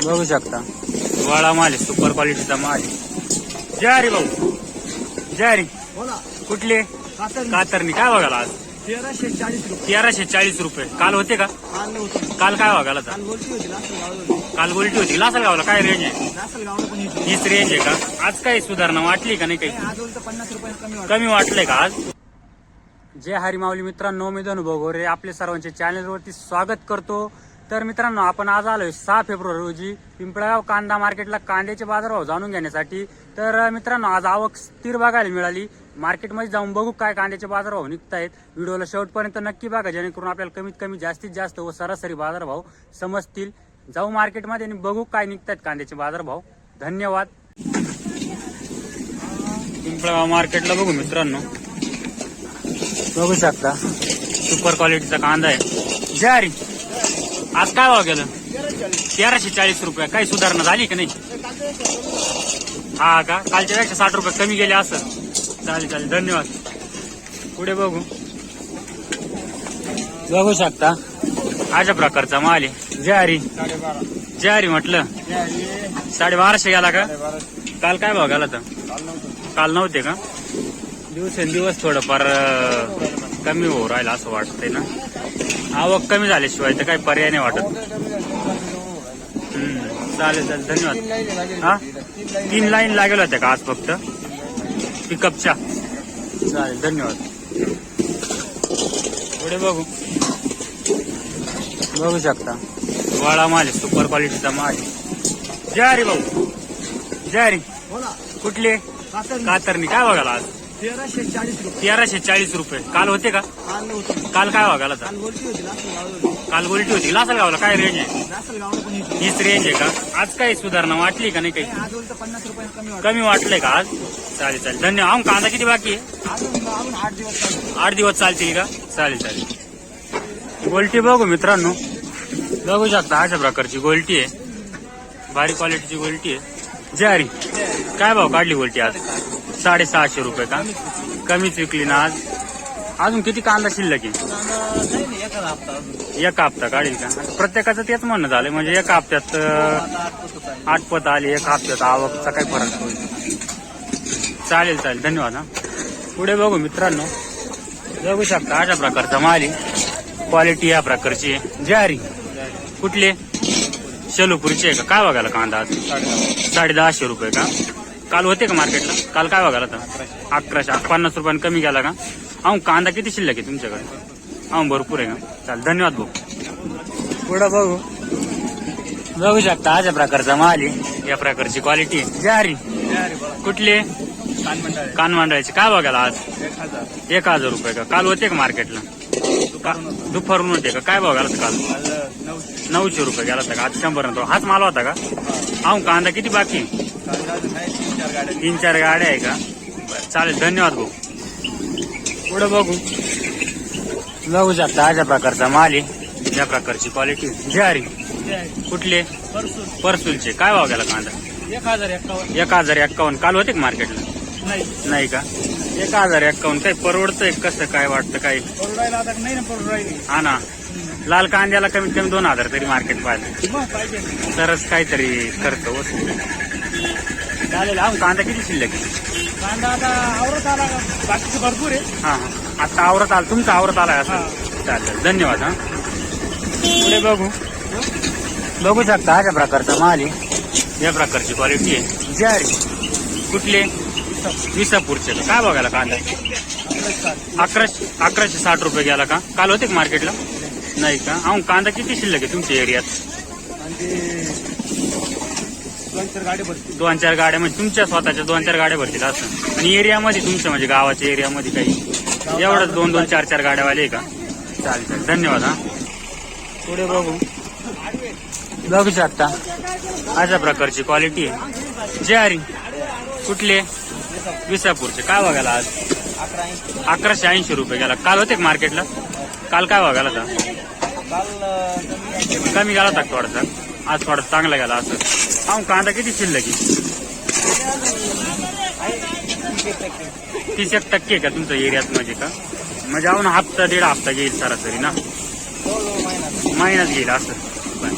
बघू शकता वाळा माल आहे, सुपर क्वालिटीचा माल आहे. जय हरी भाऊ, जय हरी. बोला. कुठले कातरणी काय बघायला आज? 1340 रुपये. 1340 रुपये. काल होते का? काल नव्हती. काल काय बघायला काल गोलटी होती, लासलगावला होती. काल गोल्टी होती. लासलगावला काय रेंज आहे? लासलगावला पण होती. हीच रेंज आहे का? आज काही सुधारणा वाटली का नाही? काही आज उलट 50 रुपये कमी वाटतं. कमी वाटलंय का आज? जय हरी माऊली मित्रांनो, मी धनुभव गोरे आपले सर्वांचे चॅनलवरती स्वागत करतो. तर मित्रांनो, आपण आज आलोय 6 फेब्रुवारी रोजी पिंपळगाव कांदा मार्केटला कांद्याचे बाजारभाव जाणून घेण्यासाठी. तर मित्रांनो, आज आवक स्थिर बघायला मिळाली. मार्केटमध्ये जाऊन बघू काय कांद्याचे बाजारभाव निघतायत. व्हिडिओला शेवटपर्यंत नक्की बघा, जेणेकरून आपल्याला कमीत कमी जास्तीत जास्त व सरासरी बाजारभाव समजतील. जाऊ मार्केटमध्ये आणि बघू काय निघतायत कांद्याचे बाजारभाव. धन्यवाद. पिंपळगाव मार्केटला बघू मित्रांनो, बघू शकता सुपर क्वालिटीचा कांदा आहे. जय हरी. आज काय भाव गेलं? 1340 रुपये. काही सुधारणा झाली का नाही? हा का? कालच्या पेक्षा 60 रुपये कमी गेले असं. चालेल चालेल, धन्यवाद. पुढे बघू. बघू शकता अशा प्रकारचा माल आहे. जय हरी. 12.5. जय हरी म्हटलं. 1250 गेला का? काल काय भाव गेला तर? काल नव्हते का? दिवसेंदिवस थोडंफार कमी होऊ राहिला असं वाटतंय ना. आवक कमी झाल्याशिवाय तर काही पर्याय नाही वाटत. चालेल चालेल, धन्यवाद. हा, 3 लाईन लागेल होत्या का आज फक्त पिकअपच्या? चालेल, धन्यवाद. पुढे बघू. बघू शकता वाळा माल आहे, सुपर क्वालिटीचा माल आहे. जय हरी भाऊ, जय हरी. बोला. कुठले कातरणी काय बघायला आज? 1340 रुपये. 1340 रुपये. काल होते का? काल नव्हती. काल काय बघायला तर? काल गोलटी होती, लासलगावला होती. काल गोल्टी होती. लासलगावला काय रेंज आहे? लासलगावला पण होती. हीच रेंज आहे का? आज काही सुधारणा वाटली का नाही? काही आज उलट 50 रुपये कमी वाटतं. कमी वाटलंय का आज? चालेल चालेल, धन्यवाद. आम कांदा किती बाकी आहे? अजून 8 दिवस चालू. 8 दिवस चालतील का? चालेल चालेल. गोल्टी बघू मित्रांनो, बघू शकता अशा प्रकारची गोल्टी आहे, भारी क्वालिटीची गोल्टी आहे. जय हरी. काय भाव काढली गोल्टी आज? 650 रुपये का? कमीच विकली ना आज. अजून किती कांदा शिल्लक आहे? नाही, एखादा हप्ता अजून. एक हप्ता काढील का? प्रत्येकाचं तेच म्हणणं झालं, म्हणजे एका हप्त्यात आता 8 पत होत आहे. आठपत आली, एक हप्त्यात आवकचा काही फरक होईल. चालेल चालेल, धन्यवाद. हा, पुढे बघू मित्रांनो, बघू शकता अशा प्रकारचा माल आहे, क्वालिटी या प्रकारची आहे. जय हरी. कुठले? शेलूपुरीचे आहे का? काय बघायला कांदा आज? 1050 रुपये का? काल होते का मार्केटला? काल काय बघायला तर? 1100. 50 रुपयांनी कमी गेला का? कांदा किती शिल्लक आहे तुमच्याकडे? भरपूर आहे का? चालेल, धन्यवाद भाऊ. पुढं बघू. बघू शकता अशा प्रकारचा माल आहे, या प्रकारची क्वालिटी आहे. जय हरी. कुठले? कानमंडळाचे. काय बघायला आज? 1000 रुपये का? काल होते का मार्केटला? दुपारून होते का? काय बघायला काल? 900 रुपये गेला होता का? आज 100. हाच माल होता का? कांदा किती बाकी? 3-4 गाड्या आहे का? बरं, चालेल, धन्यवाद भाऊ. पुढे बघू. बघू शकता अशा प्रकारचा माल आहे, या प्रकारची क्वालिटी. जय हरी. कुठले? परसूलचे. काय भाव गेला कांदा? 1051. काल होते का मार्केटला? नाही का? 1051. काही परवडतंय कसं? काय वाटतं काही? नाही ना, परवड राहिली. हा ना, लाल कांद्याला कमीत कमी 2000 तरी मार्केट पाहिजे, तरच काहीतरी खर्च वसूल. चालेल. कांदा किती शिल्लक आहे? कांदा आता आवरत आला का? बाकीचं भरपूर आहे. हा, आता आवरत आला. तुमचा आवरत आलाय असं? चालेल, धन्यवाद. हा, पुढे बघू. बघू शकता अशा प्रकारचा माल आहे, या प्रकारची क्वालिटी आहे. जय हरी. कुठले? विसापूरचे. काय बघायला कांदा? 1160 रुपये गेला का? काल होते का मार्केटला? नाही का? कांदा किती शिल्लक आहे तुमच्या एरियात? 2-4 गाडी भरती. 2-4 गाड्या म्हणजे तुमच्या स्वतःच्या 2-4 गाड्या भरतील असं? आणि एरियामध्ये तुमच्या म्हणजे गावाच्या एरियामध्ये काही एवढंच 2-2, 4-4 गाड्यावाले आहे का? चालेल चालेल, धन्यवाद. हा, पुढे बघू. बघू शकता अशा प्रकारची क्वालिटी आहे. जय हरी. कुठले? विसापूरचे. काय बघायला आज? 1180 रुपये गेला. काल होते का मार्केटला? काल काय बघायला होता? कमी गेला होता थोडासा, आज थोडा चांगला गेला असं. कांदा किती शिल्लक आहे? 30% का तुमच्या एरियात म्हणजे का? म्हणजे हप्ता 1.5 हप्ता घेईल सरासरी ना? महिन्यात घेईल असं.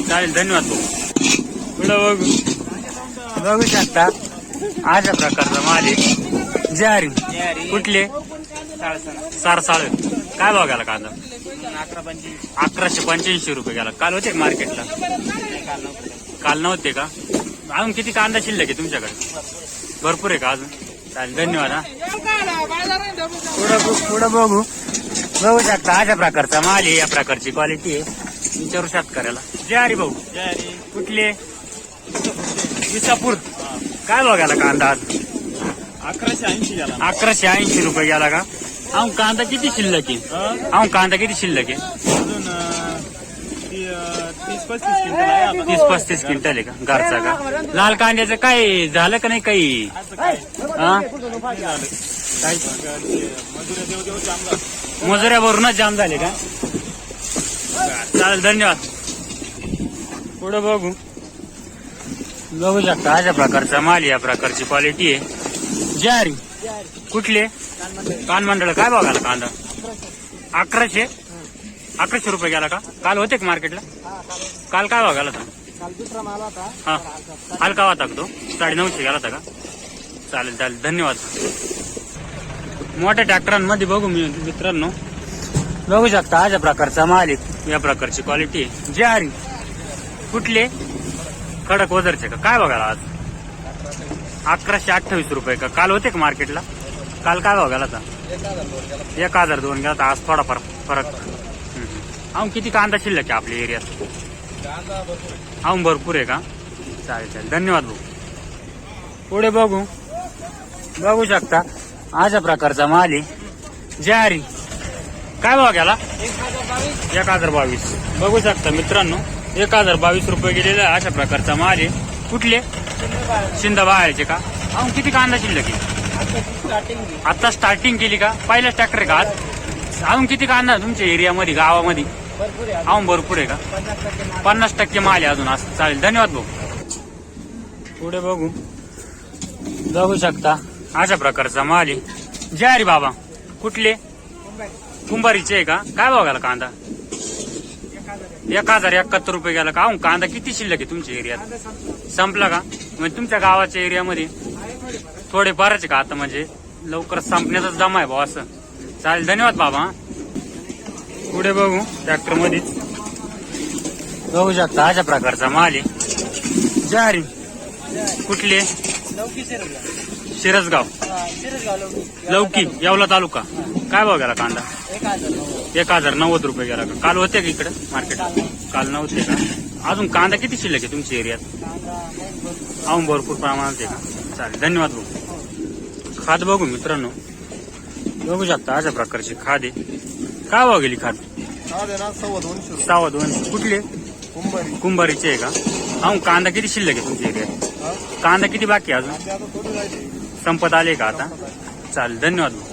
चालेल, धन्यवाद भाऊ. पुढं बघू बघू शकता अशा प्रकारचा माल आहे ज्वारी. कुठले? सारसाळ. काय भाव गेला कांदा? 1185 रुपये गेला. काल होते का मार्केटला? काल नव्हते का? अजून किती कांदा शिल्लक आहे तुमच्याकडे? भरपूर आहे का अजून? चालेल, धन्यवाद. हा पुढं बघू बघू शकता अशा प्रकारचा माल आहे, या प्रकारची क्वालिटी आहे. विचारू शेतकऱ्याला. ज्वारी भाऊ कुठले? विसापूर. काय भाव गेला कांदा आज? 1180 गेला. 1180 रुपये गेला का? अहो कांदा किती शिल्लक आहे? अहो कांदा किती शिल्लक आहे? अजून 30-35 क्विंटल आहे आता. 30-35 क्विंटल आहे का घरचा का? लाल कांद्याचं काय झालं का नाही काही? असं काय? हा झालं. काय मजुऱ्या देव जाम झालं. मजुऱ्यावरूनच जाम झाले का? चालेल, धन्यवाद. पुढे बघू बघू शकता अशा प्रकारचा माल, या प्रकारची क्वालिटी आहे. ज्वारी कुठले? कानमंडळ. काय भाव गेला कांदा? 1100 रुपये गेला का? काल होते का मार्केटला? काल काय भाव गेला होता? हा हलका होता का तो? 950 गेला होता का? चालेल चालेल, धन्यवाद. मोठ्या ट्रॅक्टरांमध्ये बघू मी मित्रांनो बघू शकता अशा प्रकारचा माल आहे, या प्रकारची क्वालिटी आहे. ज्वारी कुठले? खडक वजरचे का? काय बघायला आज? 1128 रुपये का? काल होते का मार्केटला? काल काय भाव गेला होता? 1002 गेला होता. आज थोडा फरक. अहो किती कांदा शिल्लक आहे आपल्या एरियात? अहो भरपूर आहे का? चालेल चालेल, धन्यवाद भाऊ. पुढे बघू बघू शकता अशा प्रकारचा माल आहे. ज्वारी काय भाव गेला? 1022. बघू शकता मित्रांनो 1022 रुपये गेलेला अशा प्रकारचा माल आहे. कुठले? शिंदबाळचे का? अहो किती कांदा शिल्लक आहे? आता स्टार्टिंग केली का? पहिलाच ट्रॅक्टर आहे का आज? अजून किती कांदा तुमच्या एरियामध्ये गावामध्ये? अजून भरपूर आहे का? 50% माल आहे अजून. असं चालेल, धन्यवाद भाऊ. पुढे बघू बघू शकता अशा प्रकारचा माल आहे. ज्वारी बाबा कुठले? कुंभारीचे आहे का? काय भाव गेला कांदा? 1071 रुपये गेला का? कांदा किती शिल्लक आहे तुमच्या एरियात? संपला का? म्हणजे तुमच्या गावाच्या एरियामध्ये थोडे फारच का आता? म्हणजे लवकर संपण्याचाच दम आहे भाऊ. असं चालेल, धन्यवाद बाबा. पुढे बघू ट्रॅक्टर मध्येच बघू शकता अशा प्रकारचा माल आहे. ज्वारी कुठले? शिरसगाव. लौकी येवला तालुका. काय भाव गेला कांदा? 1090 रुपये गेला का? काल होते का इकडे मार्केट? काल नव्हते का? अजून कांदा किती शिल्लक आहे तुमच्या एरियात? अजून भरपूर प्रमाणात आहे का? चालेल, धन्यवाद भाऊ. खाद बघू मित्रांनो बघू शकता अशा प्रकारची खाद आहे. काय भाव गेली खाद? 250. कुठले? कुंभारीचे आहे का? अहो कांदा किती शिल्लक आहे तुमच्या एरियात? कांदा किती बाकी आहे अजून? संपत आले का आता? चालेल, धन्यवाद भाऊ.